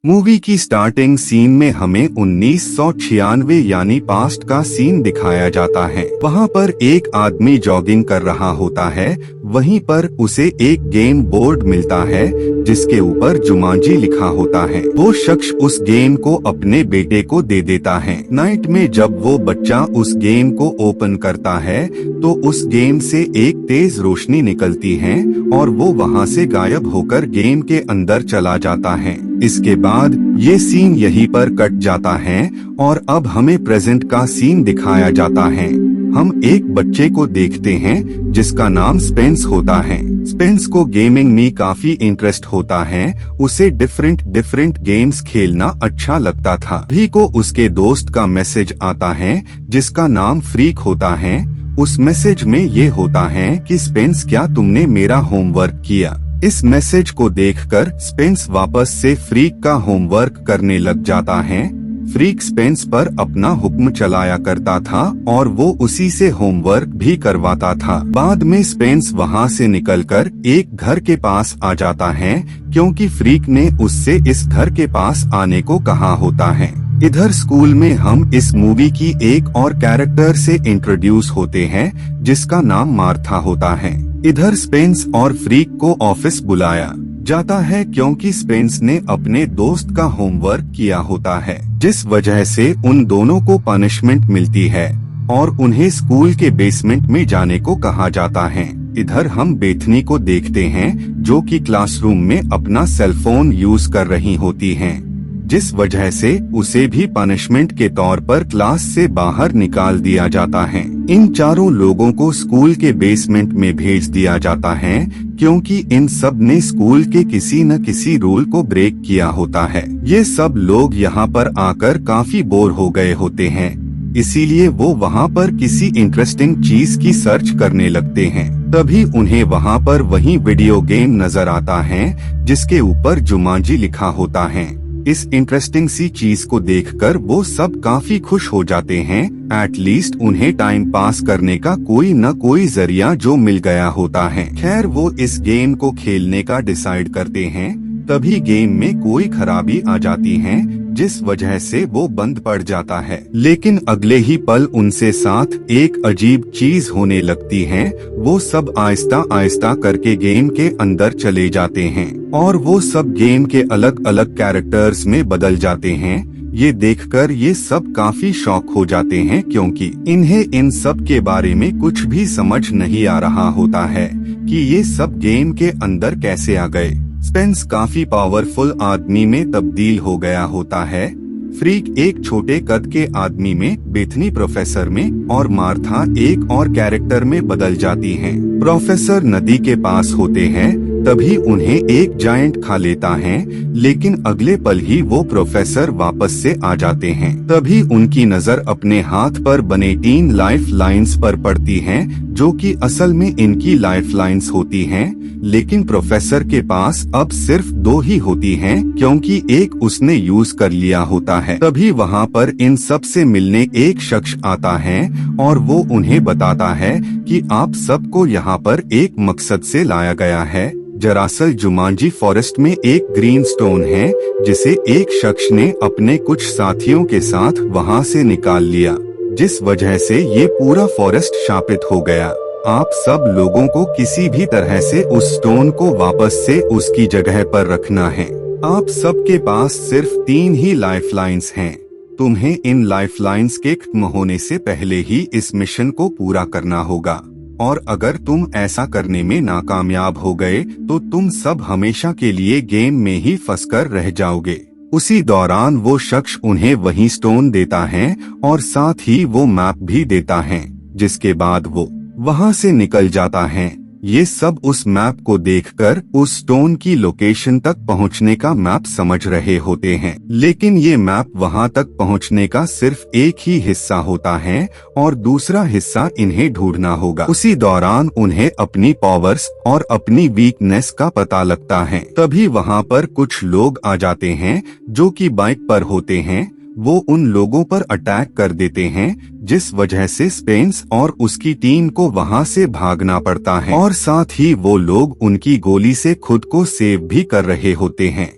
Movie की starting scene में हमें 1996 यानी पास्ट का सीन दिखाया जाता है। वहाँ पर एक आदमी जॉगिंग कर रहा होता है। वहीं पर उसे एक गेम बोर्ड मिलता है जिसके ऊपर जुमांजी लिखा होता है। वो शख्स उस गेम को अपने बेटे को दे देता है। नाइट में जब वो बच्चा उस गेम को ओपन करता है तो उस गेम से एक तेज रोशनी निकलती है और वो वहाँ से गायब होकर गेम के अंदर चला जाता है। इसके बाद ये सीन यहीं पर कट जाता है और अब हमें प्रेजेंट का सीन दिखाया जाता है। हम एक बच्चे को देखते हैं जिसका नाम स्पेंस होता है। स्पेंस को गेमिंग में काफी इंटरेस्ट होता है। उसे डिफरेंट गेम्स खेलना अच्छा लगता था। भी को उसके दोस्त का मैसेज आता है जिसका नाम फ्रीक होता है। उस मैसेज में ये होता है कि स्पेंस, क्या तुमने मेरा होमवर्क किया? इस मैसेज को देखकर स्पेंस वापस से फ्रीक का होमवर्क करने लग जाता है। फ्रीक स्पेंस पर अपना हुक्म चलाया करता था और वो उसी से होमवर्क भी करवाता था। बाद में स्पेंस वहाँ से निकलकर एक घर के पास आ जाता है क्योंकि फ्रीक ने उससे इस घर के पास आने को कहा होता है। इधर स्कूल में हम इस मूवी की एक और कैरेक्टर से इंट्रोड्यूस होते हैं जिसका नाम मार्था होता है। इधर स्पेंस और फ्रीक को ऑफिस बुलाया जाता है क्योंकि स्पेंस ने अपने दोस्त का होमवर्क किया होता है, जिस वजह से उन दोनों को पनिशमेंट मिलती है और उन्हें स्कूल के बेसमेंट में जाने को कहा जाता है। इधर हम बेथनी को देखते हैं जो कि क्लासरूम में अपना सेलफोन यूज कर रही होती हैं, जिस वजह से उसे भी पनिशमेंट के तौर पर क्लास से बाहर निकाल दिया जाता है। इन चारों लोगों को स्कूल के बेसमेंट में भेज दिया जाता है क्योंकि इन सब ने स्कूल के किसी न किसी रूल को ब्रेक किया होता है। ये सब लोग यहाँ पर आकर काफी बोर हो गए होते हैं, इसीलिए वो वहाँ पर किसी इंटरेस्टिंग चीज की सर्च करने लगते हैं। तभी उन्हें वहाँ पर वही वीडियो गेम नजर आता है जिसके ऊपर जुमांजी लिखा होता है। इस इंटरेस्टिंग सी चीज को देखकर वो सब काफी खुश हो जाते हैं। एटलीस्ट उन्हें टाइम पास करने का कोई न कोई जरिया जो मिल गया होता है। खैर वो इस गेम को खेलने का डिसाइड करते हैं। तभी गेम में कोई खराबी आ जाती है जिस वजह से वो बंद पड़ जाता है। लेकिन अगले ही पल उनसे साथ एक अजीब चीज होने लगती है। वो सब आहिस्ता आहिस्ता करके गेम के अंदर चले जाते हैं और वो सब गेम के अलग अलग कैरेक्टर्स में बदल जाते हैं। ये देखकर ये सब काफी शॉक हो जाते हैं क्योंकि इन्हें इन सब के बारे में कुछ भी समझ नहीं आ रहा होता है कि ये सब गेम के अंदर कैसे आ गए। स्पेंस काफी पावरफुल आदमी में तब्दील हो गया होता है। फ्रीक एक छोटे कद के आदमी में, बेथनी प्रोफेसर में और मार्था एक और कैरेक्टर में बदल जाती हैं। प्रोफेसर नदी के पास होते हैं तभी उन्हें एक जायंट खा लेता है, लेकिन अगले पल ही वो प्रोफेसर वापस से आ जाते हैं। तभी उनकी नजर अपने हाथ पर बने 3 लाइफ लाइन्स पर पड़ती है जो कि असल में इनकी लाइफ लाइन्स होती हैं, लेकिन प्रोफेसर के पास अब सिर्फ 2 ही होती हैं क्योंकि एक उसने यूज कर लिया होता है। तभी वहाँ पर इन सब से मिलने एक शख्स आता है और वो उन्हें बताता है कि आप सबको यहाँ पर एक मकसद से लाया गया है। दरअसल जुमांजी फॉरेस्ट में एक ग्रीन स्टोन है जिसे एक शख्स ने अपने कुछ साथियों के साथ वहाँ से निकाल लिया, जिस वजह से ये पूरा फॉरेस्ट शापित हो गया। आप सब लोगों को किसी भी तरह से उस स्टोन को वापस से उसकी जगह पर रखना है। आप सबके पास सिर्फ 3 ही लाइफ लाइन्स हैं। तुम्हें इन लाइफ लाइन्स के खत्म होने से पहले ही इस मिशन को पूरा करना होगा और अगर तुम ऐसा करने में नाकामयाब हो गए तो तुम सब हमेशा के लिए गेम में ही फंसकर रह जाओगे। उसी दौरान वो शख्स उन्हें वही स्टोन देता है और साथ ही वो मैप भी देता है, जिसके बाद वो वहाँ से निकल जाता है। ये सब उस मैप को देखकर उस स्टोन की लोकेशन तक पहुँचने का मैप समझ रहे होते हैं, लेकिन ये मैप वहाँ तक पहुँचने का सिर्फ एक ही हिस्सा होता है और दूसरा हिस्सा इन्हें ढूंढना होगा। उसी दौरान उन्हें अपनी पावर्स और अपनी वीकनेस का पता लगता है। तभी वहाँ पर कुछ लोग आ जाते हैं जो कि बाइक पर होते हैं। वो उन लोगों पर अटैक कर देते हैं जिस वजह से स्पेंस और उसकी टीम को वहां से भागना पड़ता है और साथ ही वो लोग उनकी गोली से खुद को सेव भी कर रहे होते हैं।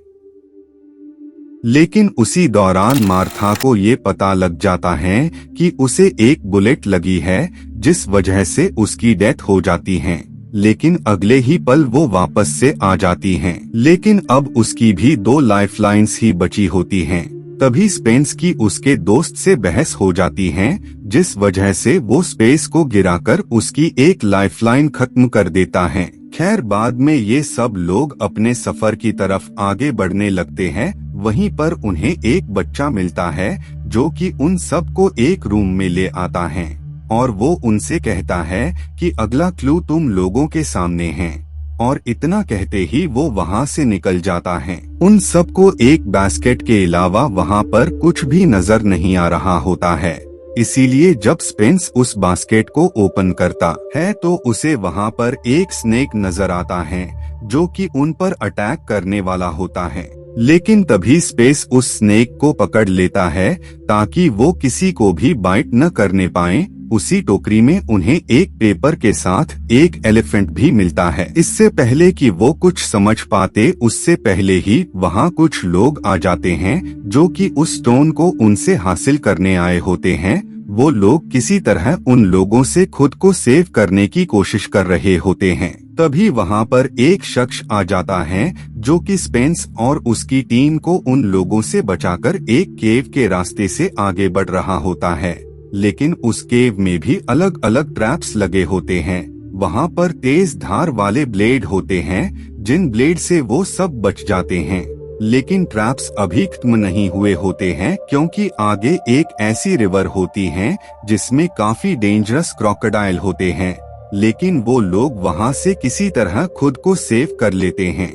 लेकिन उसी दौरान मार्था को ये पता लग जाता है कि उसे एक बुलेट लगी है, जिस वजह से उसकी डेथ हो जाती है। लेकिन अगले ही पल वो वापस से आ जाती हैं। लेकिन अब उसकी भी 2 लाइफलाइंस ही बची होती हैं। तभी स्पेंस की उसके दोस्त से बहस हो जाती है, जिस वजह से वो स्पेस को गिराकर उसकी एक लाइफलाइन खत्म कर देता है। खैर, बाद में ये सब लोग अपने सफर की तरफ आगे बढ़ने लगते हैं। वहीं पर उन्हें एक बच्चा मिलता है जो कि उन सबको एक रूम में ले आता है और वो उनसे कहता है कि अगला क्लू तुम लोगों के सामने है। और इतना कहते ही वो वहाँ से निकल जाता है। उन सबको एक बास्केट के अलावा वहाँ पर कुछ भी नजर नहीं आ रहा होता है। इसीलिए जब स्पेंस उस बास्केट को ओपन करता है तो उसे वहाँ पर एक स्नेक नजर आता है जो कि उन पर अटैक करने वाला होता है। लेकिन तभी स्पेस उस स्नेक को पकड़ लेता है ताकि वो किसी को भी बाइट न करने पाए। उसी टोकरी में उन्हें एक पेपर के साथ एक एलिफेंट भी मिलता है। इससे पहले कि वो कुछ समझ पाते, उससे पहले ही वहाँ कुछ लोग आ जाते हैं जो कि उस स्टोन को उनसे हासिल करने आए होते हैं। वो लोग किसी तरह उन लोगों से खुद को सेव करने की कोशिश कर रहे होते हैं। तभी वहाँ पर एक शख्स आ जाता है जो कि स्पेंस और उसकी टीम को उन लोगों से बचाकर एक केव के रास्ते से आगे बढ़ रहा होता है। लेकिन उस केव में भी अलग अलग ट्रैप्स लगे होते हैं। वहाँ पर तेज धार वाले ब्लेड होते हैं जिन ब्लेड से वो सब बच जाते हैं। लेकिन ट्रैप्स अभी खत्म नहीं हुए होते हैं क्योंकि आगे एक ऐसी रिवर होती है जिसमें काफी डेंजरस क्रोकोडाइल होते हैं। लेकिन वो लोग वहाँ से किसी तरह खुद को सेव कर लेते हैं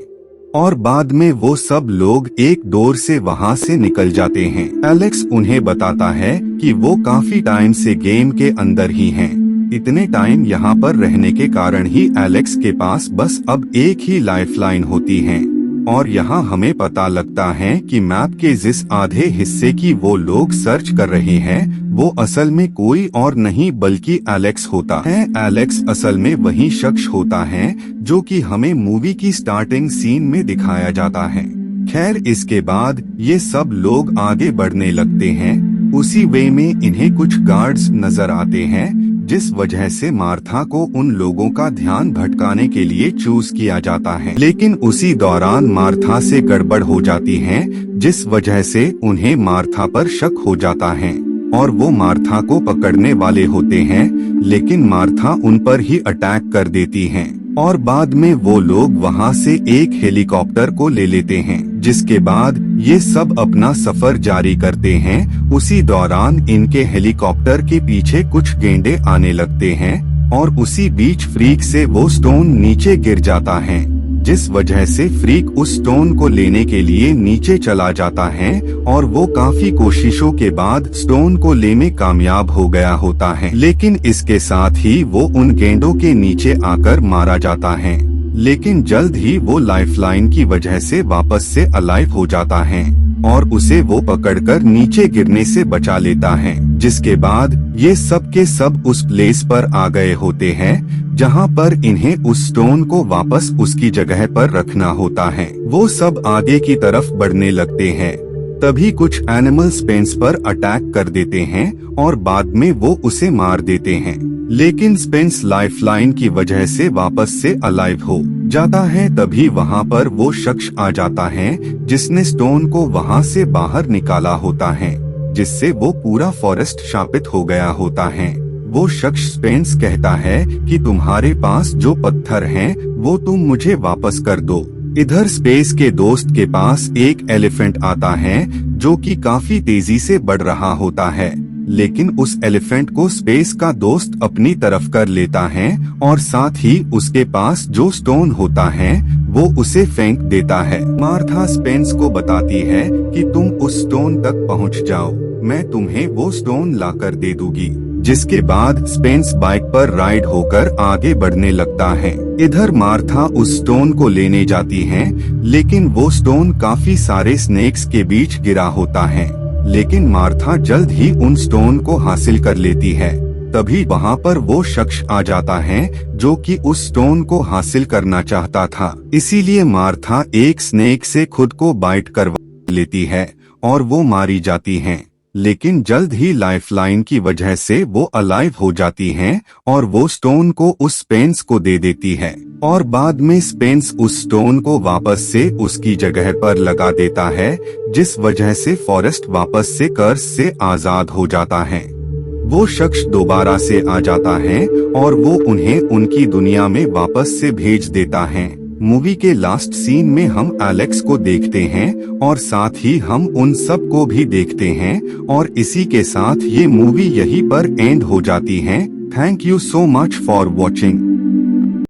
और बाद में वो सब लोग एक डोर से वहाँ से निकल जाते हैं। एलेक्स उन्हें बताता है कि वो काफी टाइम से गेम के अंदर ही हैं। इतने टाइम यहाँ पर रहने के कारण ही एलेक्स के पास बस अब एक ही लाइफलाइन होती है। और यहाँ हमें पता लगता है कि मैप के जिस आधे हिस्से की वो लोग सर्च कर रहे हैं वो असल में कोई और नहीं बल्कि एलेक्स होता है। एलेक्स असल में वही शख्स होता है जो कि हमें मूवी की स्टार्टिंग सीन में दिखाया जाता है। खैर, इसके बाद ये सब लोग आगे बढ़ने लगते हैं। उसी वे में इन्हें कुछ गार्ड्स नजर आते हैं जिस वजह से मार्था को उन लोगों का ध्यान भटकाने के लिए चूज किया जाता है। लेकिन उसी दौरान मार्था से गड़बड़ हो जाती है जिस वजह से उन्हें मार्था पर शक हो जाता है और वो मार्था को पकड़ने वाले होते हैं। लेकिन मार्था उन पर ही अटैक कर देती है और बाद में वो लोग वहाँ से एक हेलीकॉप्टर को ले लेते हैं। जिसके बाद ये सब अपना सफर जारी करते हैं। उसी दौरान इनके हेलीकॉप्टर के पीछे कुछ गेंडे आने लगते हैं और उसी बीच फ्रीक से वो स्टोन नीचे गिर जाता है, जिस वजह से फ्रीक उस स्टोन को लेने के लिए नीचे चला जाता है और वो काफी कोशिशों के बाद स्टोन को लेने में कामयाब हो गया होता है। लेकिन इसके साथ ही वो उन गेंडों के नीचे आकर मारा जाता है। लेकिन जल्द ही वो लाइफलाइन की वजह से वापस से अलाइव हो जाता है और उसे वो पकड़कर नीचे गिरने से बचा लेता है। जिसके बाद ये सब के सब उस प्लेस पर आ गए होते हैं जहाँ पर इन्हें उस स्टोन को वापस उसकी जगह पर रखना होता है। वो सब आगे की तरफ बढ़ने लगते हैं। तभी कुछ एनिमल स्पेंस पर अटैक कर देते हैं और बाद में वो उसे मार देते हैं। लेकिन स्पेंस लाइफलाइन की वजह से वापस से अलाइव हो जाता है। तभी वहाँ पर वो शख्स आ जाता है जिसने स्टोन को वहाँ से बाहर निकाला होता है, जिससे वो पूरा फॉरेस्ट शापित हो गया होता है। वो शख्स स्पेंस कहता है कि तुम्हारे पास जो पत्थर हैं वो तुम मुझे वापस कर दो। इधर स्पेस के दोस्त के पास एक एलिफेंट आता है जो कि काफी तेजी से बढ़ रहा होता है। लेकिन उस एलिफेंट को स्पेस का दोस्त अपनी तरफ कर लेता है और साथ ही उसके पास जो स्टोन होता है वो उसे फेंक देता है। मार्था स्पेंस को बताती है कि तुम उस स्टोन तक पहुंच जाओ, मैं तुम्हें वो स्टोन लाकर दे दूंगी। जिसके बाद स्पेंस बाइक पर राइड होकर आगे बढ़ने लगता है। इधर मार्था उस स्टोन को लेने जाती है, लेकिन वो स्टोन काफी सारे स्नेक्स के बीच गिरा होता है। लेकिन मार्था जल्द ही उन स्टोन को हासिल कर लेती है। तभी वहाँ पर वो शख्स आ जाता है जो कि उस स्टोन को हासिल करना चाहता था। इसीलिए मार्था एक स्नेक से खुद को बाइट करवा लेती है और वो मारी जाती हैं। लेकिन जल्द ही लाइफलाइन की वजह से वो अलाइव हो जाती हैं और वो स्टोन को उस स्पेंस को दे देती है और बाद में स्पेंस उस स्टोन को वापस से उसकी जगह पर लगा देता है, जिस वजह से फॉरेस्ट वापस से कर्स से आजाद हो जाता है। वो शख्स दोबारा से आ जाता है और वो उन्हें उनकी दुनिया में वापस से भेज देता है। मूवी के लास्ट सीन में हम एलेक्स को देखते हैं और साथ ही हम उन सब को भी देखते हैं और इसी के साथ ये मूवी यहीं पर एंड हो जाती है। Thank you so much for watching.